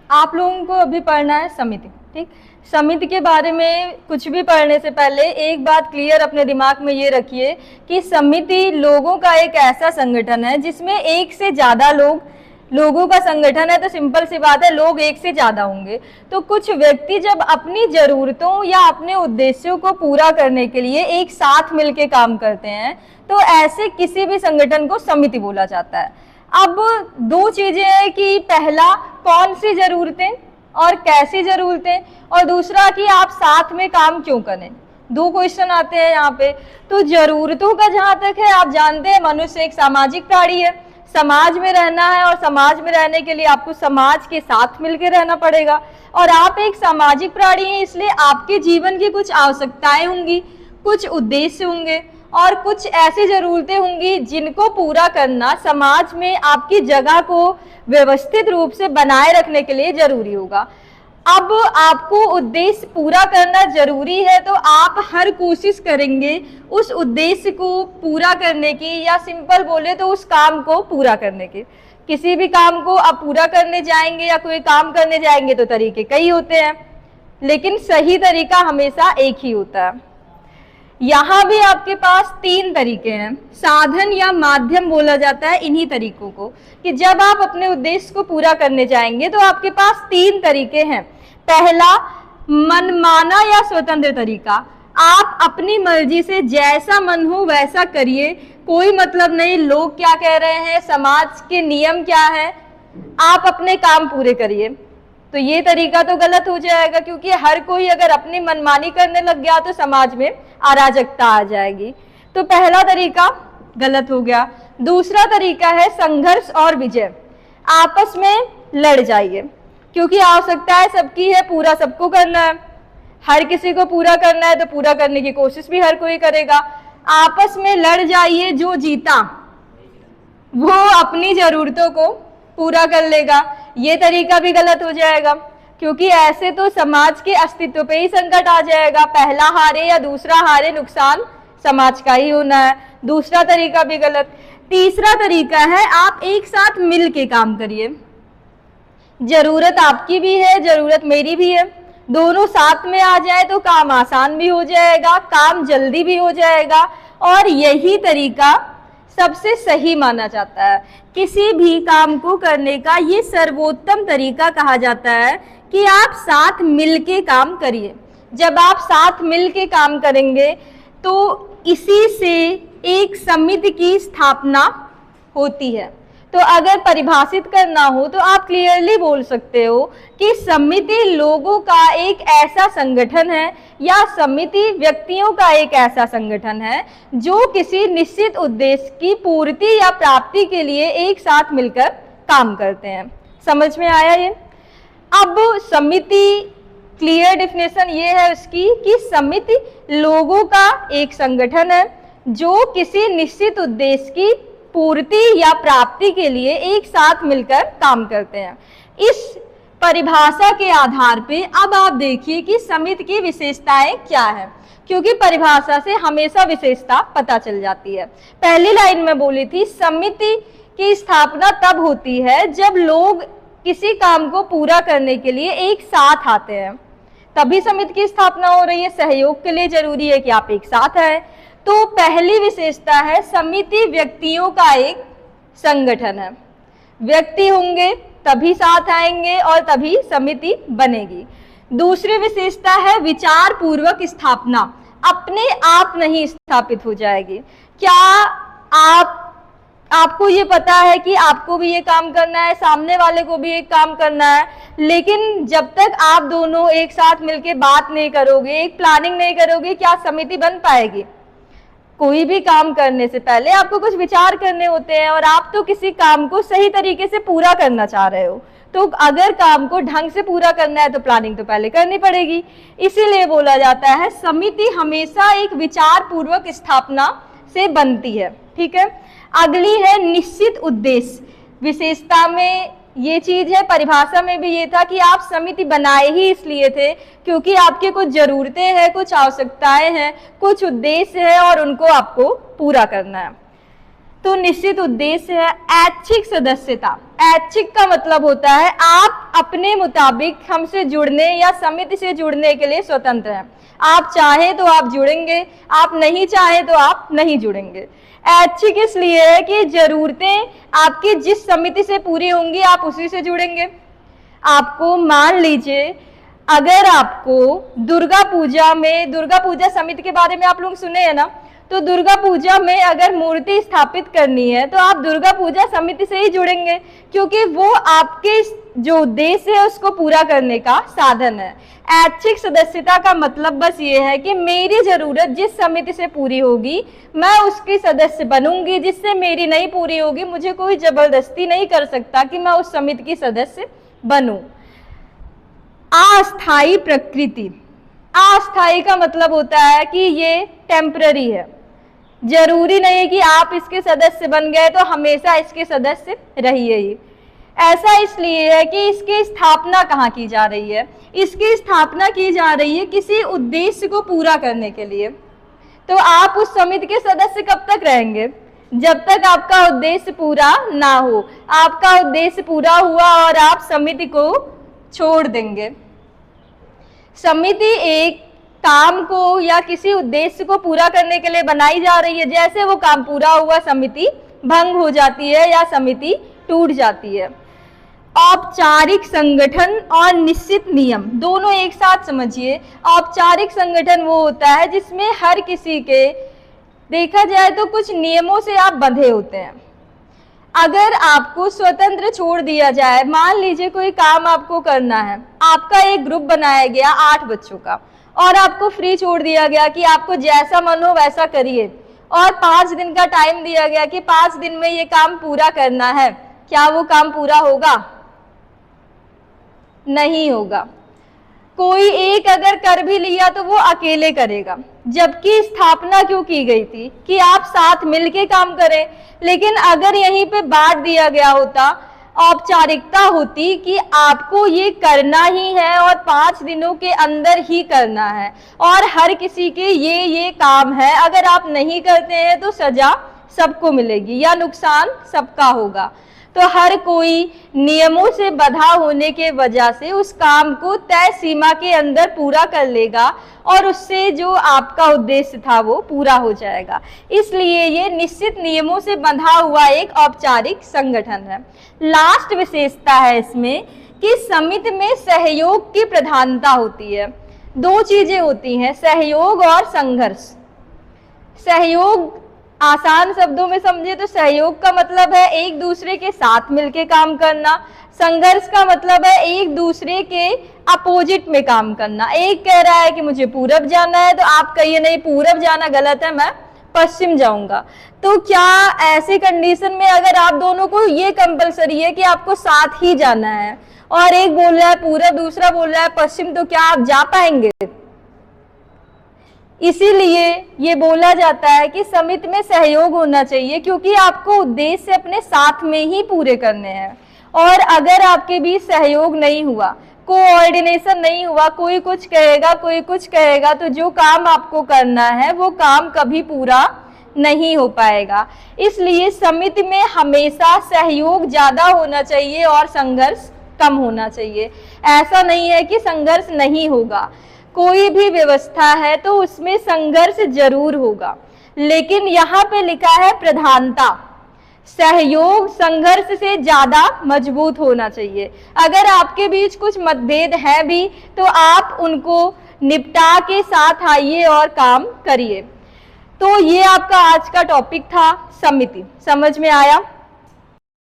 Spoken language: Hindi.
आप लोगों को अभी पढ़ना है समिति। ठीक, समिति के बारे में कुछ भी पढ़ने से पहले एक बात क्लियर अपने दिमाग में ये रखिए कि समिति लोगों का एक ऐसा संगठन है जिसमें एक से ज्यादा लोगों का संगठन है। तो सिंपल सी बात है, लोग एक से ज्यादा होंगे। तो कुछ व्यक्ति जब अपनी जरूरतों या अपने उद्देश्यों को पूरा करने के लिए एक साथ मिलकर काम करते हैं तो ऐसे किसी भी संगठन को समिति बोला जाता है। अब दो चीजें हैं कि पहला कौन सी जरूरतें और कैसी जरूरतें, और दूसरा कि आप साथ में काम क्यों करें। दो क्वेश्चन आते हैं यहाँ पे। तो जरूरतों का जहां तक है, आप जानते हैं मनुष्य एक सामाजिक प्राणी है, समाज में रहना है और समाज में रहने के लिए आपको समाज के साथ मिलकर रहना पड़ेगा। और आप एक सामाजिक प्राणी हैं, इसलिए आपके जीवन की कुछ आवश्यकताएं होंगी, कुछ उद्देश्य होंगे और कुछ ऐसी जरूरतें होंगी जिनको पूरा करना समाज में आपकी जगह को व्यवस्थित रूप से बनाए रखने के लिए जरूरी होगा। अब आपको उद्देश्य पूरा करना जरूरी है तो आप हर कोशिश करेंगे उस उद्देश्य को पूरा करने की, या सिंपल बोले तो उस काम को पूरा करने की। किसी भी काम को आप पूरा करने जाएंगे या कोई काम करने जाएंगे तो तरीके कई होते हैं, लेकिन सही तरीका हमेशा एक ही होता है। यहाँ भी आपके पास तीन तरीके हैं, साधन या माध्यम बोला जाता है इन्हीं तरीकों को, कि जब आप अपने उद्देश्य को पूरा करने जाएंगे तो आपके पास तीन तरीके हैं। पहला, मनमाना या स्वतंत्र तरीका। आप अपनी मर्जी से जैसा मन हो वैसा करिए, कोई मतलब नहीं लोग क्या कह रहे हैं, समाज के नियम क्या है, आप अपने काम पूरे करिए। तो ये तरीका तो गलत हो जाएगा, क्योंकि हर कोई अगर अपनी मनमानी करने लग गया तो समाज में अराजकता आ जाएगी। तो पहला तरीका गलत हो गया। दूसरा तरीका है संघर्ष और विजय। आपस में लड़ जाइए, क्योंकि आवश्यकताएं सबकी है, पूरा सबको करना है, हर किसी को पूरा करना है तो पूरा करने की कोशिश भी हर कोई करेगा। आपस में लड़ जाइए, जो जीता वो अपनी जरूरतों को पूरा कर लेगा। ये तरीका भी गलत हो जाएगा, क्योंकि ऐसे तो समाज के अस्तित्व पे ही संकट आ जाएगा। पहला हारे या दूसरा हारे, नुकसान समाज का ही होना है। दूसरा तरीका भी गलत। तीसरा तरीका है आप एक साथ मिल के काम करिए। जरूरत आपकी भी है, जरूरत मेरी भी है, दोनों साथ में आ जाए तो काम आसान भी हो जाएगा, काम जल्दी भी हो जाएगा। और यही तरीका सबसे सही माना जाता है। किसी भी काम को करने का ये सर्वोत्तम तरीका कहा जाता है कि आप साथ मिलके काम करिए। जब आप साथ मिलके काम करेंगे तो इसी से एक समिति की स्थापना होती है। तो अगर परिभाषित करना हो तो आप क्लियरली बोल सकते हो कि समिति लोगों का एक ऐसा संगठन है या समिति व्यक्तियों का एक ऐसा संगठन है जो किसी निश्चित उद्देश्य की पूर्ति या प्राप्ति के लिए एक साथ मिलकर काम करते हैं। समझ में आया ये? अब समिति क्लियर डेफिनेशन ये है उसकी कि समिति लोगों का एक संगठन है जो किसी निश्चित उद्देश्य की पूर्ति या प्राप्ति के लिए एक साथ मिलकर काम करते हैं। इस परिभाषा के आधार पे अब आप देखिए कि समिति की विशेषताएं क्या है, क्योंकि परिभाषा से हमेशा विशेषता पता चल जाती है। पहली लाइन में बोली थी समिति की स्थापना तब होती है जब लोग किसी काम को पूरा करने के लिए एक साथ आते हैं, तभी समिति की स्थापना हो रही है। सहयोग के लिए जरूरी है कि आप एक साथ आए। तो पहली विशेषता है समिति व्यक्तियों का एक संगठन है। व्यक्ति होंगे तभी साथ आएंगे और तभी समिति बनेगी। दूसरी विशेषता है विचार पूर्वक स्थापना, अपने आप नहीं स्थापित हो जाएगी। क्या आपको ये पता है कि आपको भी ये काम करना है, सामने वाले को भी एक काम करना है, लेकिन जब तक आप दोनों एक साथ मिलके बात नहीं करोगे, एक प्लानिंग नहीं करोगे, क्या समिति बन पाएगी? कोई भी काम करने से पहले आपको कुछ विचार करने होते हैं और आप तो किसी काम को सही तरीके से पूरा करना चाह रहे हो, तो अगर काम को ढंग से पूरा करना है तो प्लानिंग तो पहले करनी पड़ेगी। इसीलिए बोला जाता है समिति हमेशा एक विचार पूर्वक स्थापना से बनती है। ठीक है, अगली है निश्चित उद्देश्य। विशेषता में ये चीज है, परिभाषा में भी ये था कि आप समिति बनाए ही इसलिए थे क्योंकि आपके कुछ जरूरतें हैं, कुछ आवश्यकताएं हैं, कुछ उद्देश्य है और उनको आपको पूरा करना है। तो निश्चित उद्देश्य है। ऐच्छिक सदस्यता। ऐच्छिक का मतलब होता है आप अपने मुताबिक हमसे जुड़ने या समिति से जुड़ने के लिए स्वतंत्र हैं। आप चाहे तो आप जुड़ेंगे, आप नहीं चाहे तो आप नहीं जुड़ेंगे। ऐच्छिक इसलिए है कि जरूरतें आपकी जिस समिति से पूरी होंगी आप उसी से जुड़ेंगे। आपको मान लीजिए अगर आपको दुर्गा पूजा समिति के बारे में आप लोग सुने हैं ना, तो दुर्गा पूजा में अगर मूर्ति स्थापित करनी है तो आप दुर्गा पूजा समिति से ही जुड़ेंगे, क्योंकि वो आपके जो उद्देश्य है उसको पूरा करने का साधन है। ऐच्छिक सदस्यता का मतलब बस ये है कि मेरी जरूरत जिस समिति से पूरी होगी मैं उसकी सदस्य बनूंगी, जिससे मेरी नहीं पूरी होगी मुझे कोई जबरदस्ती नहीं कर सकता कि मैं उस समिति की सदस्य बनूं। अस्थायी प्रकृति, अस्थायी का मतलब होता है कि ये टेम्पररी है, जरूरी नहीं है कि आप इसके सदस्य बन गए तो हमेशा इसके सदस्य रहिए ही। ऐसा इसलिए है कि इसकी स्थापना कहाँ की जा रही है, इसकी स्थापना की जा रही है किसी उद्देश्य को पूरा करने के लिए। तो आप उस समिति के सदस्य कब तक रहेंगे? जब तक आपका उद्देश्य पूरा ना हो। आपका उद्देश्य पूरा हुआ और आप समिति को छोड़ देंगे। समिति एक काम को या किसी उद्देश्य को पूरा करने के लिए बनाई जा रही है, जैसे वो काम पूरा हुआ समिति भंग हो जाती है या समिति टूट जाती है। औपचारिक संगठन और निश्चित नियम दोनों एक साथ समझिए। औपचारिक संगठन वो होता है जिसमें हर किसी के देखा जाए तो कुछ नियमों से आप बंधे होते हैं। अगर आपको स्वतंत्र छोड़ दिया जाए, मान लीजिए कोई काम आपको करना है, आपका एक ग्रुप बनाया गया 8 बच्चों का और आपको फ्री छोड़ दिया गया कि आपको जैसा मन हो वैसा करिए, और 5 दिन का टाइम दिया गया कि 5 दिन में ये काम पूरा करना है। क्या वो काम पूरा होगा? नहीं होगा। कोई एक अगर कर भी लिया तो वो अकेले करेगा, जबकि स्थापना क्यों की गई थी कि आप साथ मिलके काम करें। लेकिन अगर यहीं पे बांट दिया गया होता, औपचारिकता होती कि आपको ये करना ही है और 5 दिनों के अंदर ही करना है और हर किसी के ये काम है, अगर आप नहीं करते हैं तो सजा सबको मिलेगी या नुकसान सबका होगा। तो हर कोई नियमों से बंधा होने के वजह से उस काम को तय सीमा के अंदर पूरा कर लेगा और उससे जो आपका उद्देश्य था वो पूरा हो जाएगा। इसलिए ये निश्चित नियमों से बंधा हुआ एक औपचारिक संगठन है। लास्ट विशेषता है इसमें कि समिति में सहयोग की प्रधानता होती है। 2 चीजें होती हैं, सहयोग और संघर्ष। सहयोग आसान शब्दों में समझे तो सहयोग का मतलब है एक दूसरे के साथ मिलके काम करना। संघर्ष का मतलब है एक दूसरे के अपोजिट में काम करना। एक कह रहा है कि मुझे पूरब जाना है तो आप कहिए नहीं, पूरब जाना गलत है, मैं पश्चिम जाऊंगा। तो क्या ऐसे कंडीशन में अगर आप दोनों को ये कंपलसरी है कि आपको साथ ही जाना है और एक बोल रहा है पूरब दूसरा बोल रहा है पश्चिम, तो क्या आप जा पाएंगे? इसीलिए ये बोला जाता है कि समिति में सहयोग होना चाहिए, क्योंकि आपको उद्देश्य अपने साथ में ही पूरे करने हैं। और अगर आपके बीच सहयोग नहीं हुआ, कोऑर्डिनेशन नहीं हुआ, कोई कुछ कहेगा कोई कुछ कहेगा, तो जो काम आपको करना है वो काम कभी पूरा नहीं हो पाएगा। इसलिए समिति में हमेशा सहयोग ज्यादा होना चाहिए और संघर्ष कम होना चाहिए। ऐसा नहीं है कि संघर्ष नहीं होगा, कोई भी व्यवस्था है तो उसमें संघर्ष जरूर होगा, लेकिन यहाँ पे लिखा है प्रधानता। सहयोग संघर्ष से ज्यादा मजबूत होना चाहिए। अगर आपके बीच कुछ मतभेद है भी तो आप उनको निपटा के साथ आइए और काम करिए। तो ये आपका आज का टॉपिक था, समिति। समझ में आया?